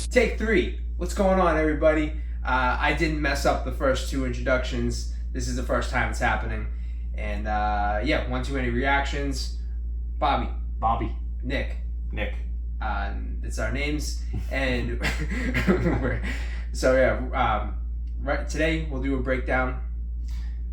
Take 3. What's going on, everybody? I didn't mess up the first 2 introductions. This is the first time it's happening. And yeah, one too many reactions. Bobby. Nick. It's our names. And so yeah, right today we'll do a breakdown.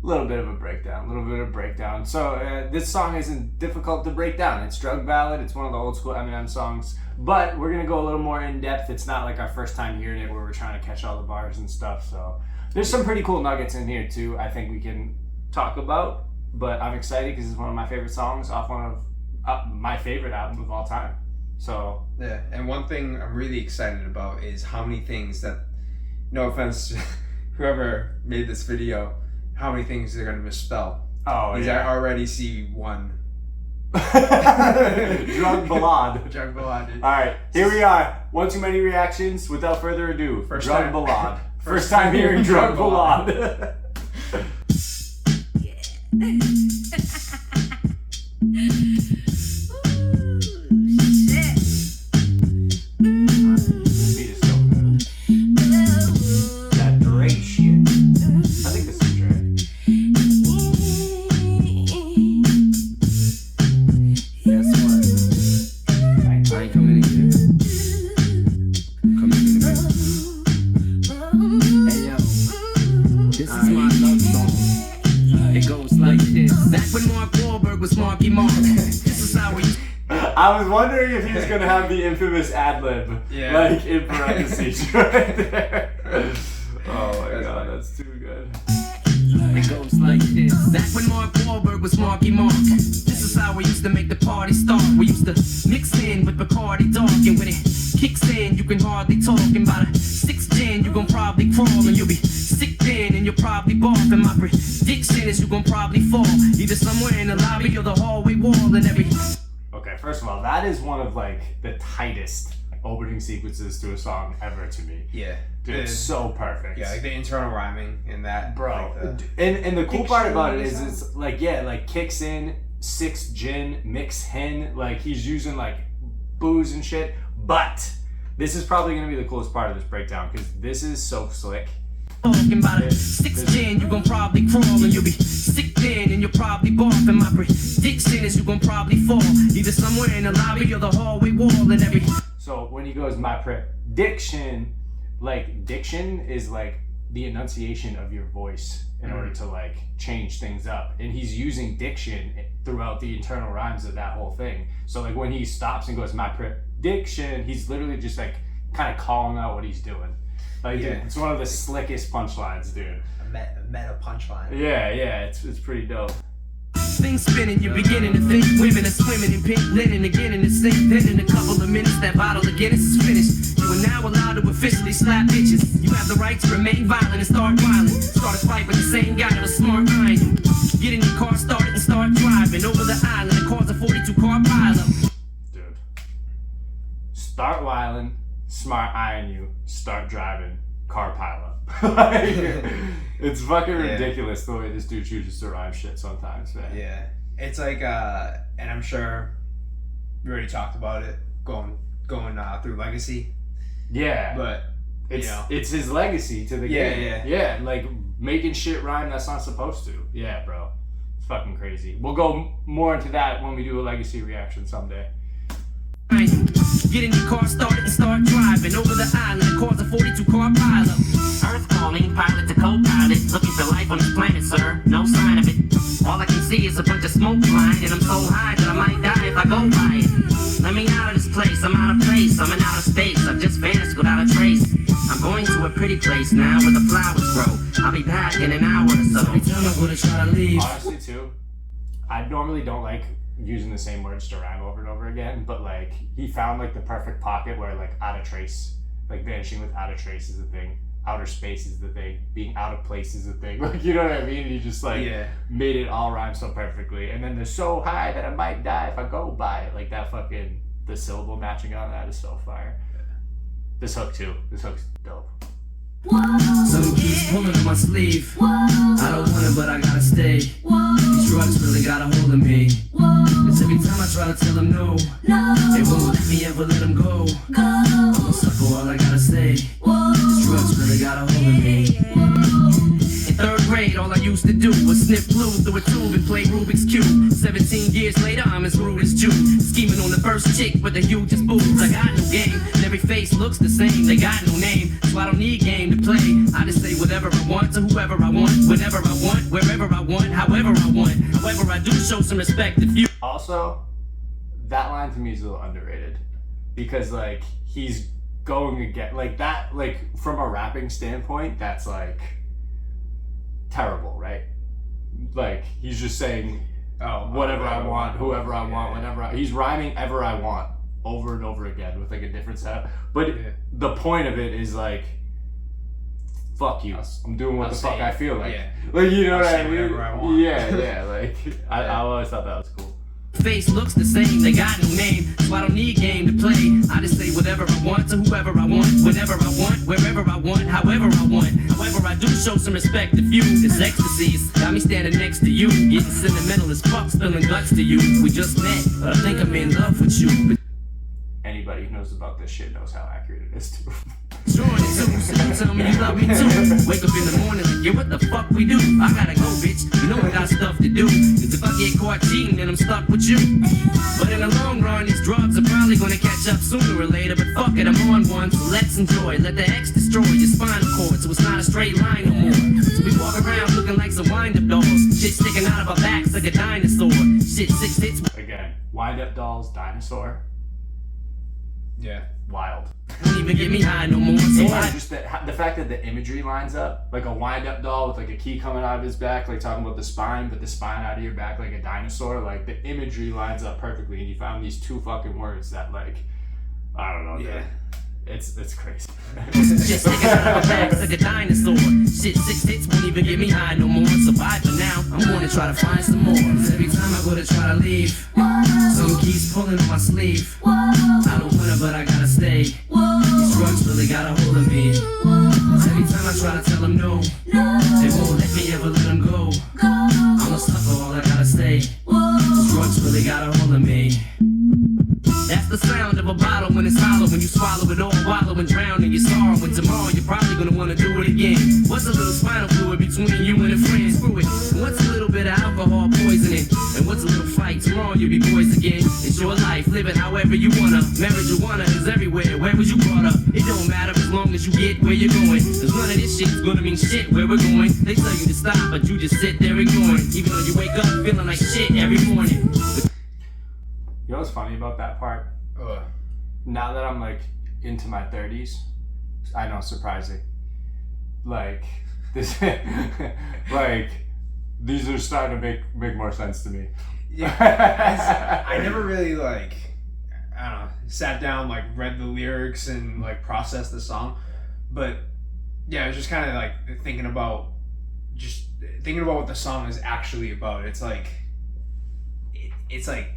A little bit of a breakdown. So this song isn't difficult to break down. It's Drug Ballad. It's one of the old school Eminem songs. But we're going to go a little more in depth. It's not like our first time hearing it where we're trying to catch all the bars and stuff. So there's some pretty cool nuggets in here too I think we can talk about. But I'm excited because it's one of my favorite songs off one of my favorite album of all time. So yeah, and one thing I'm really excited about is how many things that, no offense to whoever made this video, how many things they're going to misspell. Oh, because yeah. I already see one. Drug Ballad. Drug Ballad. Alright, here we are. One too many reactions. Without further ado, Drug Ballad. First time hearing Drug Ballad. I was wondering if he was going to have the infamous ad-lib, like in parentheses right there. Oh my god, that's too good. It goes like this. Back when Mark Wahlberg was Marky Mark, this is how we used to make the party start. We used to mix in with Bacardi Dark, and when it kicks in, you can hardly talk. And by the 6th gin, you gon' probably crawl, and you'll be sick then, and you'll probably barf. And my prediction is you gon' probably fall, either somewhere in the lobby or the hallway wall, and every... Okay, first of all, that is one of like the tightest opening sequences to a song ever to me. Yeah. Dude, it's so perfect. Yeah, like the internal rhyming in that. Bro. Like and the cool part about it is it's like, yeah, like kicks in, 6 gin, mix hen, like he's using like booze and shit. But this is probably gonna be the coolest part of this breakdown because this is so slick. Talking about it, 6th gin, you gon' probably crawl, and you'll be sick then, and you'll probably barf. And my prediction is you gon' probably fall, either somewhere in the lobby or the hallway wall, and every... So when he goes, my prediction, like diction is like the enunciation of your voice in order to like change things up, and he's using diction throughout the internal rhymes of that whole thing. So like when he stops and goes, my prediction, he's literally just like kind of calling out what he's doing. Like, dude, it's one of the slickest punchlines, dude. A meta punchline. Yeah, it's pretty dope. Things spinning, you're beginning to think women are swimming in pink linen again in the sink. Then in a couple of minutes, that bottle of Guinness is finished. You are now allowed to officially slap bitches. You have the right to remain violent and start whining. Start a fight with the same guy that was smart eyeing you. Get in your car, start it, and start driving over the island and cause a 42-car pileup. Dude. Start whiling, smart eyeing you, start driving, car pileup. Like, it's fucking ridiculous the way this dude chooses to rhyme shit sometimes, man. Yeah. It's like, and I'm sure we already talked about it, going through Legacy. Yeah. But, it's his legacy to the game. Yeah, like making shit rhyme that's not supposed to. Yeah, bro. It's fucking crazy. We'll go more into that when we do a Legacy reaction someday. Get in your car, start it, and start driving over the island and cause a 42-car pileup. Earth calling, pilot to co-pilot, looking for life on this planet, sir. No sign of it. All I can see is a bunch of smoke flying, and I'm so high that I might die if I go by it. Let me out of this place, I'm out of place, I'm in outer space, I've just vanished without a trace. I'm going to a pretty place now where the flowers grow. I'll be back in an hour or so. Every time I'm gonna try to leave. Honestly, too, I normally don't like using the same words to rhyme over and over again, but like he found like the perfect pocket where like out of trace, like vanishing with out of trace is a thing, outer space is the thing, being out of place is the thing, like, you know what I mean? And he just like made it all rhyme so perfectly. And then the so high that I might die if I go by it, like that fucking, the syllable matching on that is so fire. This hook too, this hook's dope. Some keeps pulling on my sleeve. I don't want it, but I gotta stay. These drugs really got a hold of me. It's every time I try to tell them no, they won't let me ever let them go. I'ma suffer all I gotta say. These drugs really got a hold of me. In third grade, all I used to do was sniff glue through a tube and play Rubik's Cube. 17 years later, I'm as rude as Jude. Scheming on the first chick with the hugest boobs. I got no game, and every face looks the same. They got no name, so I don't need game to play. I just say whatever I want to whoever I want, whenever I want, wherever I want, however I want. However, I do show some respect if you. Also, that line to me is a little underrated because like he's going again like that, like from a rapping standpoint, that's like terrible, right? Like he's just saying whatever I want, whoever I want, whenever he's rhyming ever I want over and over again with like a different setup. But the point of it is like, fuck you. I'm doing what the fuck I feel like. Yeah. Like, you know what I mean? Whatever I want. Yeah, like I always thought that was cool. Face looks the same, they got no name, so I don't need game to play. I just say whatever I want to whoever I want, whenever I want, wherever I want, however I want. However, I do show some respect if you. This ecstasy's got me standing next to you, getting sentimental as fuck, spilling guts to you. We just met, but I think I'm in love with you. Anybody who knows about this shit knows how accurate it is too. Join it too, so you tell me you love me too. Wake up in the morning like, yeah, what the fuck we do? I gotta go, bitch, you know I got stuff to do. Cause if I get caught cheating, then I'm stuck with you. But in the long run, these drugs are probably gonna catch up sooner or later. But fuck it, I'm on one, so let's enjoy. Let the X destroy your spinal cord, so it's not a straight line no more. So we walk around looking like some wind-up dolls. Shit sticking out of our backs like a dinosaur. Shit, 6 hits. Again, wind-up dolls, dinosaur. Yeah. Wild. Don't even get me high no more. So And just the fact that the imagery lines up, like a wind-up doll with like a key coming out of his back, like talking about the spine, but the spine out of your back like a dinosaur, like the imagery lines up perfectly, and you found these two fucking words that like, I don't know. Yeah. It's crazy. Shit sticking out of my back like a dinosaur. Shit, 6 hits won't even get me high no more. So bye for now, I'm gonna try to find some more. 'Cause every time I go to try to leave, some keeps pulling on my sleeve. I don't wanna, but I gotta stay. These drugs really got a hold of me. 'Cause every time I try to tell them no, they won't let me ever let them go. I'ma suffer all I gotta say. These drugs really got a hold of me. That's the sound of a bottle when it's hollow. When you swallow it all, wallow and drown in your sorrow. And tomorrow you're probably gonna wanna do it again. What's a little spinal fluid between you and a friend? Screw it. And what's a little bit of alcohol poisoning? And what's a little fight? Tomorrow you'll be boys again. It's your life, live it however you wanna. Marijuana is everywhere. Where was you brought up? It don't matter as long as you get where you're going. Cause none of this shit's gonna mean shit where we're going. They tell you to stop, but you just sit there ignoring. Even though you wake up feeling like shit every morning. You know what's funny about that part? Now that I'm like into my 30s, I know, surprising. Like this, like these are starting to make more sense to me. Yeah, I never really like, I don't know, sat down, like read the lyrics and like processed the song, but yeah, I was just kind of like thinking about what the song is actually about. It's like, it's like,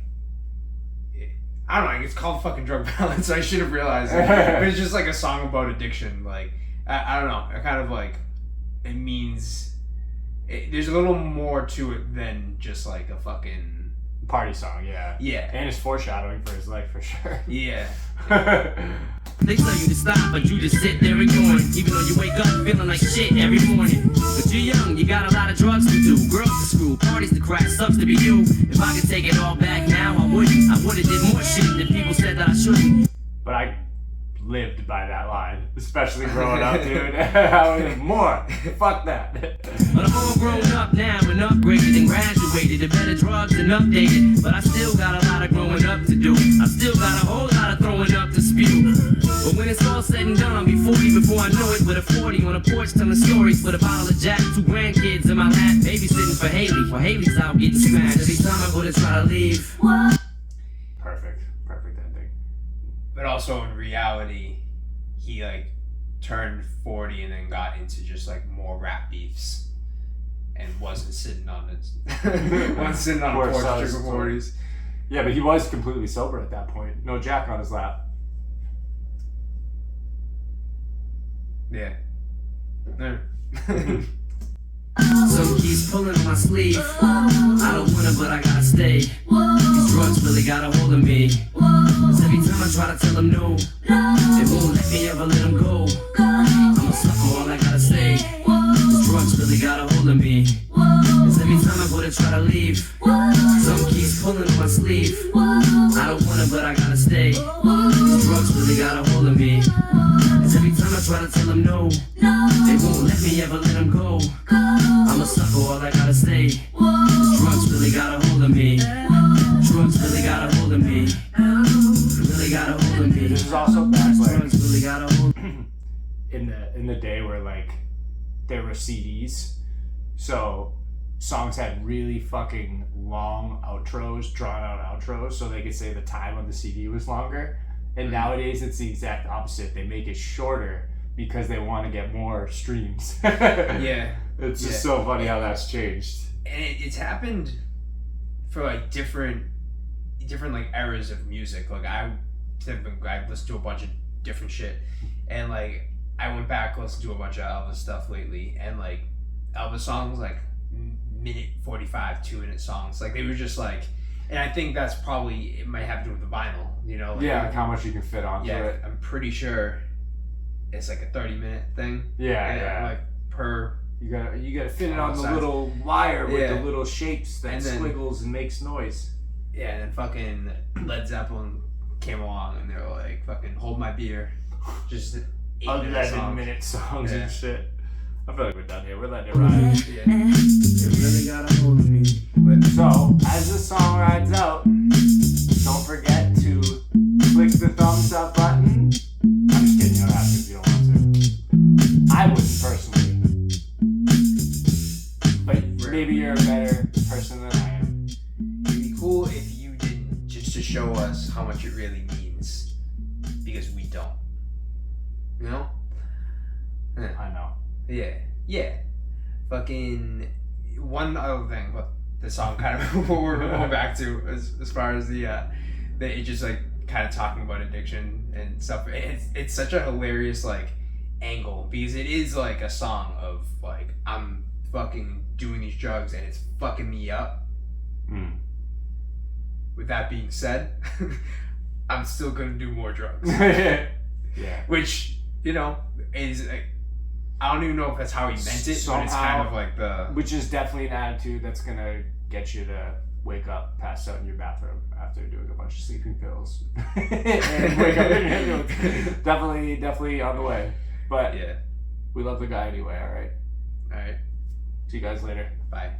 I don't know, like, it's called fucking Drug Ballad, so I should have realized it. But it's just like a song about addiction. Like, I don't know, it kind of like, it means, there's a little more to it than just like a fucking party song, yeah. Yeah. And it's foreshadowing for his life for sure. Yeah. They tell you to stop, but you just sit there ignoring. Even though you wake up feeling like shit every morning. But you're young, you got a lot of drugs to do. Girls to screw, parties to crash, sucks to be you. If I could take it all back now, I wouldn't. I would've did more shit that people said that I shouldn't. But I lived by that line, especially growing up, dude. I was more. Fuck that. But I'm all grown up now and upgraded and graduated to better drugs and updated. But I still got a lot of growing up to do. I still got a whole lot of throwing up to spew. But when it's all said and done, I'll be 40 before I know it. With a 40 on a porch telling stories with a bottle of Jack, 2 grandkids in my lap, babysitting for Haley. While Haley's out getting smashed. Every time I go to try to leave. Perfect ending. But also in reality, he like turned 40 and then got into just like more rap beefs and wasn't sitting on a porch drinking 40s. Yeah, but he was completely sober at that point. No Jack on his lap. Yeah. No. Some keys pulling on my sleeve. I don't wanna, wanna, but I gotta stay. These drugs really got a hold of me. Cause every time I try to tell them no, they won't let me ever let them go. I'm a sucker, all I gotta say. These drugs really got a hold of me. Cause every time I go to try to leave, some keeps pulling on my sleeve. I don't wanna, but I gotta stay. These drugs really got a hold of me. Cause every time I try to tell them no, they won't let me ever let them go. I'm a sucker, all I gotta say. These drugs really got a hold of me. Drugs really got a hold of me. Really got a hold of me. This is also back like Drugs really got a hold. in the day where like there were CDs, so songs had really fucking long outros, drawn out outros, so they could say the time on the CD was longer. And nowadays it's the exact opposite. They make it shorter because they want to get more streams. Yeah. It's just so funny how that's changed. And it's happened for like different like eras of music. Like I've listened to a bunch of different shit, and like I went back listened to a bunch of Elvis stuff lately, and like Elvis songs like minute 45 2-minute songs, like they were just like, and I think that's probably, it might have to do with the vinyl, you know, like, Yeah, like how much you can fit onto it. I'm pretty sure it's like a 30-minute thing. Yeah. Like per. You gotta fit it on the sides. little wire with Yeah. the little shapes that And then- squiggles and makes noise. Yeah, and then fucking Led Zeppelin came along and they were like, fucking Hold My Beer. Just 8-minute songs. 11-minute songs Yeah. and shit. I feel like we're done here. We're letting it ride. Yeah. It really got a hold of me. So, as the song rides out, don't forget to click the thumbs up button. I'm just kidding. You don't have to if you don't want to. I wouldn't personally. But maybe you're a better person than I am. It'd be cool if you didn't, just to show us how much it really means, because we don't. You know? I know. Yeah. Fucking one other thing, but the song kind of what we're going back to as far as the it just like kind of talking about addiction and stuff. It's such a hilarious like angle, because it is like a song of like, I'm fucking doing these drugs and it's fucking me up. With that being said, I'm still gonna do more drugs. Yeah. Which, you know, is like, I don't even know if that's how he meant it, but it's kind of like the. Which is definitely an attitude that's gonna get you to wake up, pass out in your bathroom after doing a bunch of sleeping pills, and wake up in your ambulance. Definitely on the way. But Yeah. we love the guy anyway. All right. All right. See you guys later. Bye.